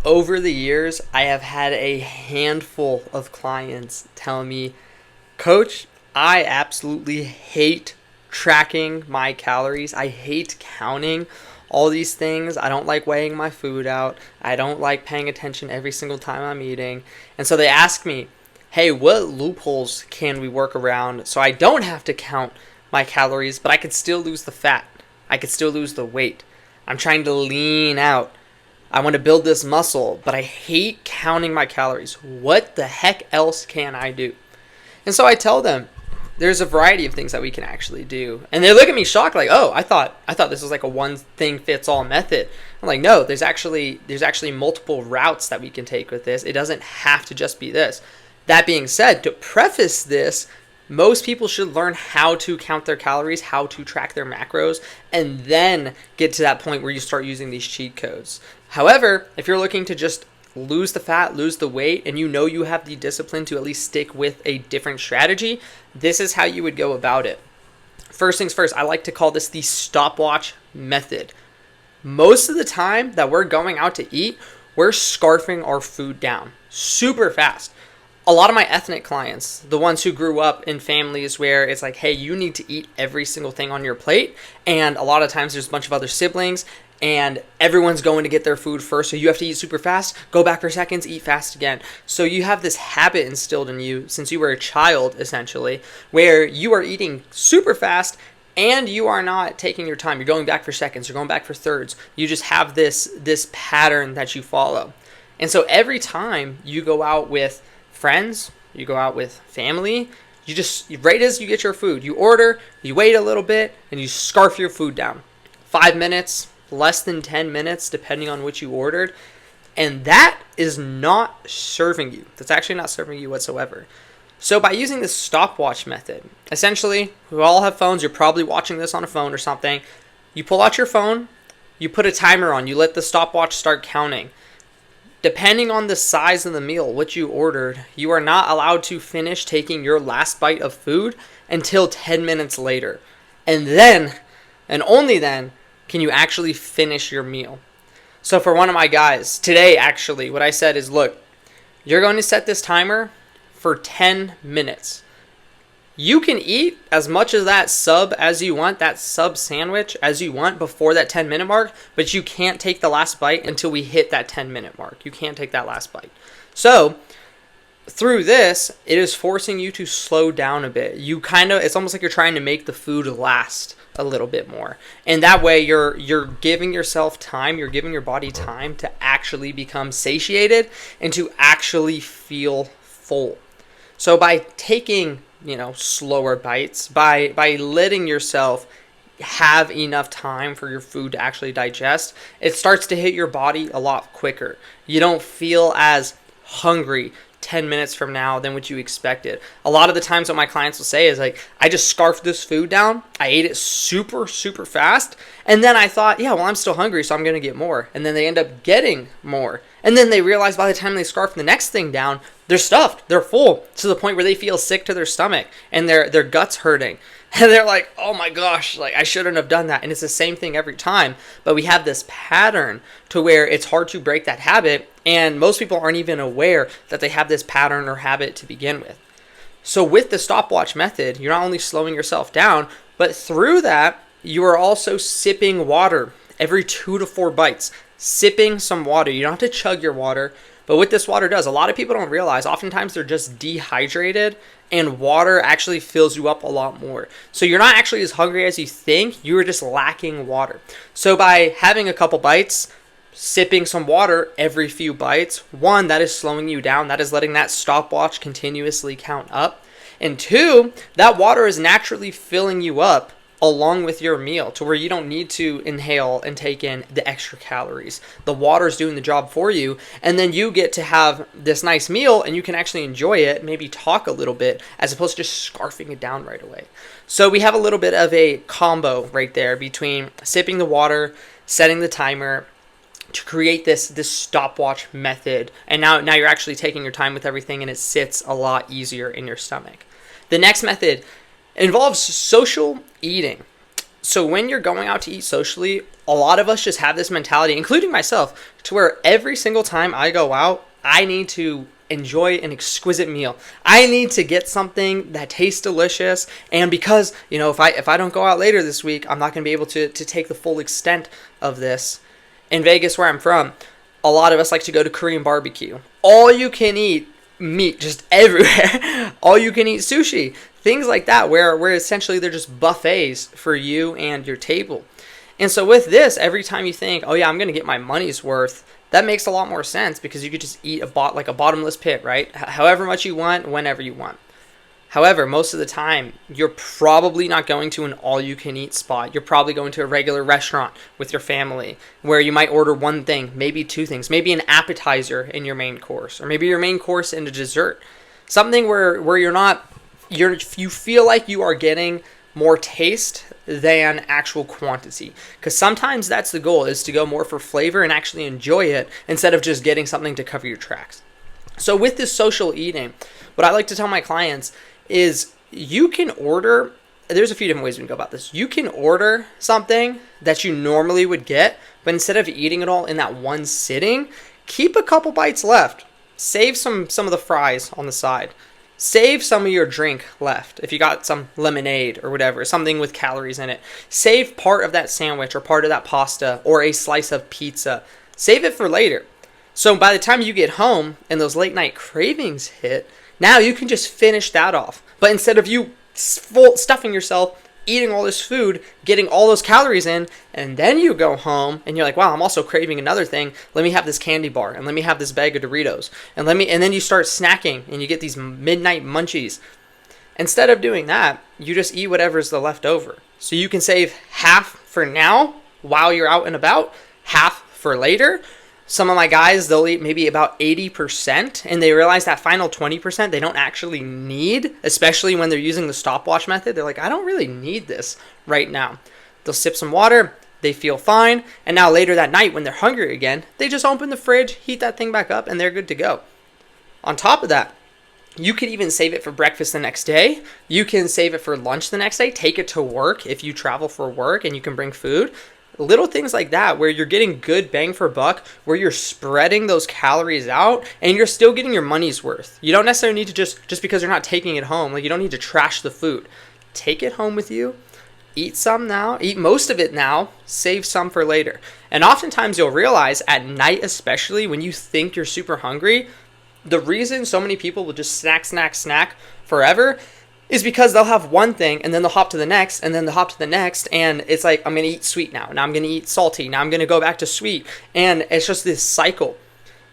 Over the years, I have had a handful of clients tell me, Coach, I absolutely hate tracking my calories. I hate counting all these things. I don't like weighing my food out. I don't like paying attention every single time I'm eating. And so they ask me, hey, what loopholes can we work around so I don't have to count my calories, but I could still lose the fat? I could still lose the weight. I'm trying to lean out. I want to build this muscle, but I hate counting my calories. What the heck else can I do? And so I tell them there's a variety of things that we can actually do. And they look at me shocked like, "Oh, I thought this was like a one thing fits all method." I'm like, "No, there's actually multiple routes that we can take with this. It doesn't have to just be this." That being said, to preface this, most people should learn how to count their calories, how to track their macros, and then get to that point where you start using these cheat codes. However, if you're looking to just lose the fat, lose the weight, and you know you have the discipline to at least stick with a different strategy, this is how you would go about it. First things first, I like to call this the stopwatch method. Most of the time that we're going out to eat, we're scarfing our food down super fast. A lot of my ethnic clients, the ones who grew up in families where it's like, hey, you need to eat every single thing on your plate. And a lot of times there's a bunch of other siblings and everyone's going to get their food first. So you have to eat super fast, go back for seconds, eat fast again. So you have this habit instilled in you since you were a child, essentially, where you are eating super fast and you are not taking your time. You're going back for seconds, you're going back for thirds. You just have this pattern that you follow. And so every time you go out with friends, you go out with family, you just, right as you get your food, you order, you wait a little bit, and you scarf your food down. 5 minutes, less than 10 minutes, depending on what you ordered. And that is not serving you. That's actually not serving you whatsoever. So by using this stopwatch method, essentially, we all have phones. You're probably watching this on a phone or something. You pull out your phone, you put a timer on, you let the stopwatch start counting. Depending on the size of the meal, what you ordered, you are not allowed to finish taking your last bite of food until 10 minutes later. And then, and only then, can you actually finish your meal. So for one of my guys, today actually, what I said is, look, you're going to set this timer for 10 minutes. You can eat as much of that sub as you want, that sub sandwich as you want before that 10-minute mark, but you can't take the last bite until we hit that 10-minute mark. You can't take that last bite. So through this, it is forcing you to slow down a bit. It's almost like you're trying to make the food last a little bit more. And that way you're giving yourself time, you're giving your body time to actually become satiated and to actually feel full. So by taking slower bites, by letting yourself have enough time for your food to actually digest, it starts to hit your body a lot quicker. You don't feel as hungry 10 minutes from now than what you expected. A lot of the times what my clients will say is like, I just scarfed this food down, I ate it super, super fast, and then I thought, yeah, well, I'm still hungry, so I'm going to get more. And then they end up getting more. And then they realize by the time they scarf the next thing down, they're stuffed, they're full, to the point where they feel sick to their stomach and their guts hurting. And they're like, oh my gosh, like I shouldn't have done that. And it's the same thing every time. But we have this pattern to where it's hard to break that habit. And most people aren't even aware that they have this pattern or habit to begin with. So with the stopwatch method, you're not only slowing yourself down, but through that, you are also sipping water every 2 to 4 bites. Sipping some water. You don't have to chug your water. But what this water does, a lot of people don't realize, oftentimes they're just dehydrated and water actually fills you up a lot more. So you're not actually as hungry as you think, you're just lacking water. So by having a couple bites, sipping some water every few bites, one, that is slowing you down, that is letting that stopwatch continuously count up. And two, that water is naturally filling you up along with your meal to where you don't need to inhale and take in the extra calories. The water's doing the job for you, and then you get to have this nice meal and you can actually enjoy it, maybe talk a little bit, as opposed to just scarfing it down right away. So we have a little bit of a combo right there between sipping the water, setting the timer, to create this stopwatch method. And now you're actually taking your time with everything and it sits a lot easier in your stomach. The next method involves social eating. So when you're going out to eat socially, a lot of us just have this mentality, including myself, to where every single time I go out, I need to enjoy an exquisite meal. I need to get something that tastes delicious. And because, if I don't go out later this week, I'm not going to be able to take the full extent of this. In Vegas, where I'm from, a lot of us like to go to Korean barbecue. All you can eat meat just everywhere. All you can eat sushi. Things like that where essentially they're just buffets for you and your table. And so with this, every time you think, oh yeah, I'm going to get my money's worth, that makes a lot more sense because you could just eat like a bottomless pit, right? However much you want, whenever you want. However, most of the time, you're probably not going to an all-you-can-eat spot. You're probably going to a regular restaurant with your family where you might order one thing, maybe two things, maybe an appetizer in your main course, or maybe your main course and a dessert. Something where you feel like you are getting more taste than actual quantity. Because sometimes that's the goal, is to go more for flavor and actually enjoy it instead of just getting something to cover your tracks. So with this social eating, what I like to tell my clients is you can order, there's a few different ways we can go about this. You can order something that you normally would get, but instead of eating it all in that one sitting, keep a couple bites left. Save some of the fries on the side. Save some of your drink left. If you got some lemonade or whatever, something with calories in it. Save part of that sandwich or part of that pasta or a slice of pizza. Save it for later. So by the time you get home and those late night cravings hit, now you can just finish that off. But instead of you stuffing yourself, eating all this food, getting all those calories in, and then you go home and you're like, wow, I'm also craving another thing. Let me have this candy bar and let me have this bag of Doritos. And then you start snacking and you get these midnight munchies. Instead of doing that, you just eat whatever's the leftover. So you can save half for now while you're out and about, half for later. Some of my guys, they'll eat maybe about 80%, and they realize that final 20% they don't actually need, especially when they're using the stopwatch method. They're like, I don't really need this right now. They'll sip some water, they feel fine, and now later that night when they're hungry again, they just open the fridge, heat that thing back up, and they're good to go. On top of that, you could even save it for breakfast the next day. You can save it for lunch the next day. Take it to work if you travel for work and you can bring food. Little things like that where you're getting good bang for buck, where you're spreading those calories out and you're still getting your money's worth. You don't necessarily need to just because you're not taking it home, like you don't need to trash the food. Take it home with you. Eat some now. Eat most of it now. Save some for later. And oftentimes you'll realize at night, especially when you think you're super hungry, the reason so many people will just snack forever is because they'll have one thing and then they'll hop to the next and then they'll hop to the next, and it's like, I'm going to eat sweet now I'm going to eat salty, now I'm going to go back to sweet, and it's just this cycle.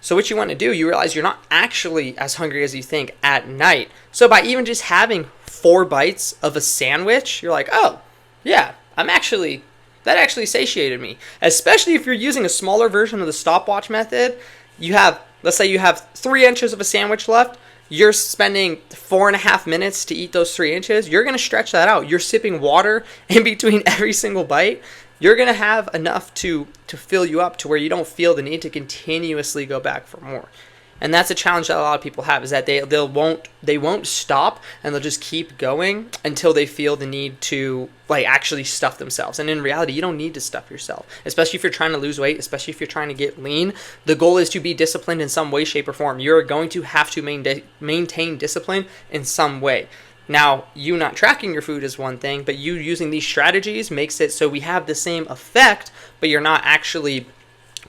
So what you want to do, you realize you're not actually as hungry as you think at night. So by even just having 4 bites of a sandwich, you're like, oh yeah, that actually satiated me. Especially if you're using a smaller version of the stopwatch method. Let's say you have 3 inches of a sandwich left. You're spending 4.5 minutes to eat those 3 inches. You're going to stretch that out. You're sipping water in between every single bite. You're going to have enough to fill you up to where you don't feel the need to continuously go back for more. And that's a challenge that a lot of people have, is that they won't stop, and they'll just keep going until they feel the need to actually stuff themselves. And in reality, you don't need to stuff yourself, especially if you're trying to lose weight, especially if you're trying to get lean. The goal is to be disciplined in some way, shape, or form. You're going to have to maintain discipline in some way. Now, you not tracking your food is one thing, but you using these strategies makes it so we have the same effect, but you're not actually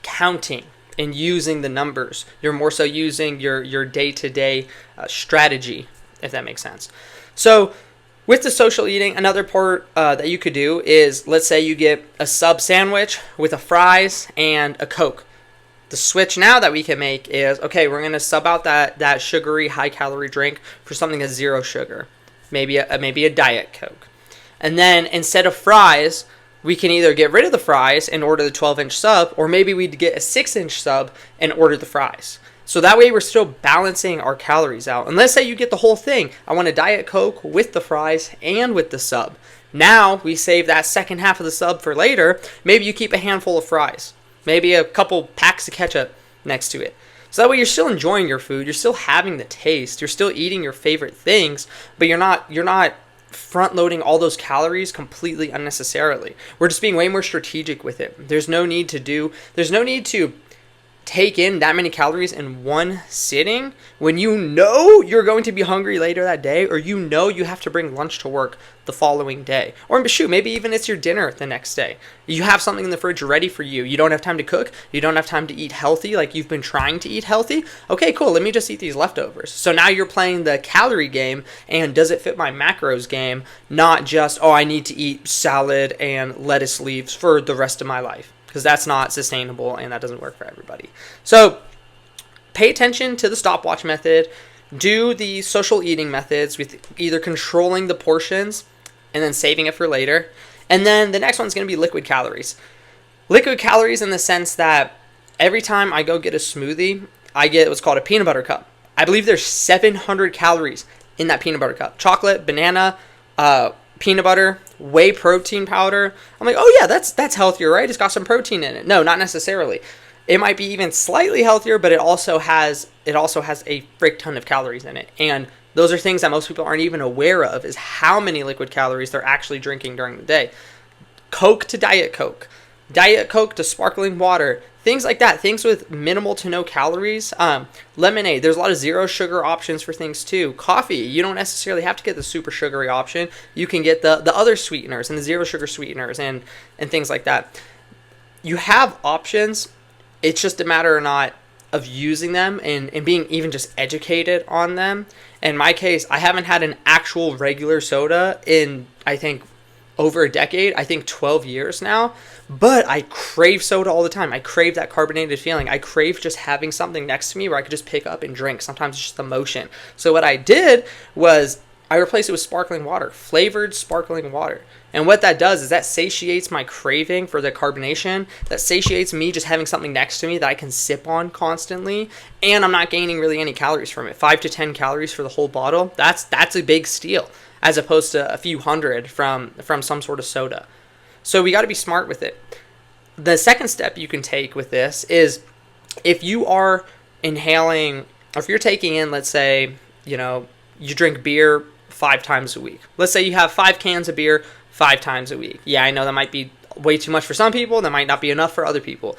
counting and using the numbers. You're more so using your day-to-day strategy, if that makes sense. So with the social eating, another part that you could do is, let's say you get a sub sandwich with a fries and a Coke. The switch now that we can make is, okay, we're going to sub out that sugary, high-calorie drink for something that's 0 sugar, maybe a Diet Coke. And then instead of fries, we can either get rid of the fries and order the 12-inch sub, or maybe we'd get a 6-inch sub and order the fries. So that way we're still balancing our calories out. And let's say you get the whole thing. I want a Diet Coke with the fries and with the sub. Now we save that second half of the sub for later. Maybe you keep a handful of fries, maybe a couple packs of ketchup next to it. So that way you're still enjoying your food, you're still having the taste, you're still eating your favorite things, but you're not front loading all those calories completely unnecessarily. We're just being way more strategic with it. There's no need to take in that many calories in one sitting when you know you're going to be hungry later that day, or you know you have to bring lunch to work the following day. Or shoot, maybe even it's your dinner the next day. You have something in the fridge ready for you. You don't have time to cook. You don't have time to eat healthy like you've been trying to eat healthy. Okay, cool. Let me just eat these leftovers. So now you're playing the calorie game and does it fit my macros game, not just, oh, I need to eat salad and lettuce leaves for the rest of my life. Because that's not sustainable and that doesn't work for everybody. So pay attention to the stopwatch method. Do the social eating methods with either controlling the portions and then saving it for later. And then the next one's going to be liquid calories. Liquid calories in the sense that every time I go get a smoothie, I get what's called a peanut butter cup. I believe there's 700 calories in that peanut butter cup. Chocolate, banana, peanut butter, whey protein powder. I'm like, oh yeah, that's healthier, right? It's got some protein in it. No, not necessarily. It might be even slightly healthier, but it also has a frick ton of calories in it. And those are things that most people aren't even aware of, is how many liquid calories they're actually drinking during the day. Coke to Diet Coke to sparkling water, things like that, things with minimal to no calories. Lemonade, there's a lot of zero sugar options for things too. Coffee, you don't necessarily have to get the super sugary option. You can get the other sweeteners and the zero sugar sweeteners and things like that. You have options. It's just a matter or not of using them and being even just educated on them. In my case, I haven't had an actual regular soda in, I think, over a decade, I think 12 years now, but I crave soda all the time. I crave that carbonated feeling. I crave just having something next to me where I could just pick up and drink. Sometimes it's just emotion. So what I did was I replaced it with sparkling water, flavored sparkling water. And what that does is that satiates my craving for the carbonation. That satiates me just having something next to me that I can sip on constantly. And I'm not gaining really any calories from it. 5 to 10 calories for the whole bottle. That's a big steal, as opposed to a few hundred from some sort of soda. So we got to be smart with it. The second step you can take with this is if you are inhaling, or if you're taking in, let's say, you drink beer 5 times a week. Let's say you have 5 cans of beer 5 times a week. Yeah, I know that might be way too much for some people. That might not be enough for other people.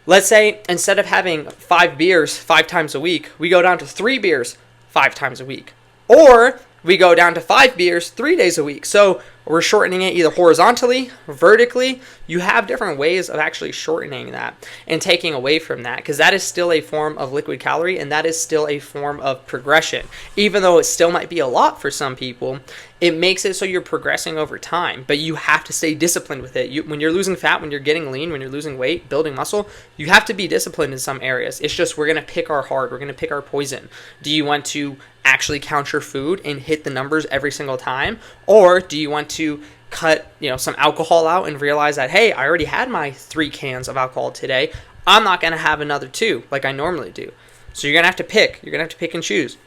Let's say instead of having 5 beers 5 times a week, we go down to 3 beers 5 times a week. Or we go down to 5 beers 3 days a week. So we're shortening it either horizontally, vertically. You have different ways of actually shortening that and taking away from that, because that is still a form of liquid calorie and that is still a form of progression. Even though it still might be a lot for some people, it makes it so you're progressing over time, but you have to stay disciplined with it. When you're losing fat, when you're getting lean, when you're losing weight, building muscle, you have to be disciplined in some areas. It's just we're going to pick our hard. We're going to pick our poison. Do you want to actually count your food and hit the numbers every single time? Or do you want to cut some alcohol out and realize that, hey, I already had my 3 cans of alcohol today. I'm not going to have another 2 like I normally do. So you're going to have to pick. You're going to have to pick and choose.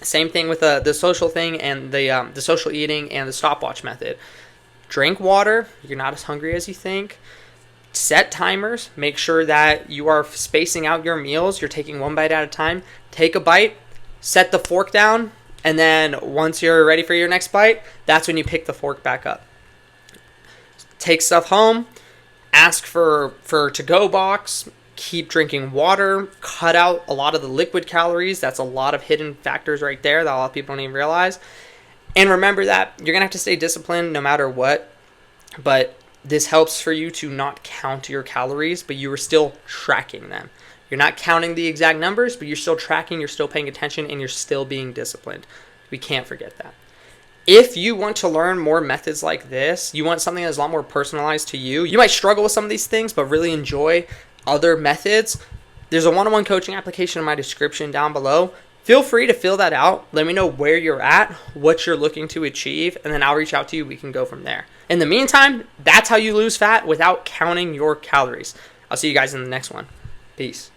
Same thing with the social thing and the social eating and the stopwatch method. Drink water. You're not as hungry as you think. Set timers. Make sure that you are spacing out your meals. You're taking 1 bite at a time. Take a bite. Set the fork down. And then once you're ready for your next bite, that's when you pick the fork back up. Take stuff home. Ask for to-go box. Keep drinking water. Cut out a lot of the liquid calories. That's a lot of hidden factors right there that a lot of people don't even realize. And remember that you're going to have to stay disciplined no matter what. But this helps for you to not count your calories, but you are still tracking them. You're not counting the exact numbers, but you're still tracking, you're still paying attention, and you're still being disciplined. We can't forget that. If you want to learn more methods like this, you want something that's a lot more personalized to you. You might struggle with some of these things, but really enjoy other methods. There's a one-on-one coaching application in my description down below. Feel free to fill that out. Let me know where you're at, what you're looking to achieve, and then I'll reach out to you. We can go from there. In the meantime, that's how you lose fat without counting your calories. I'll see you guys in the next one. Peace.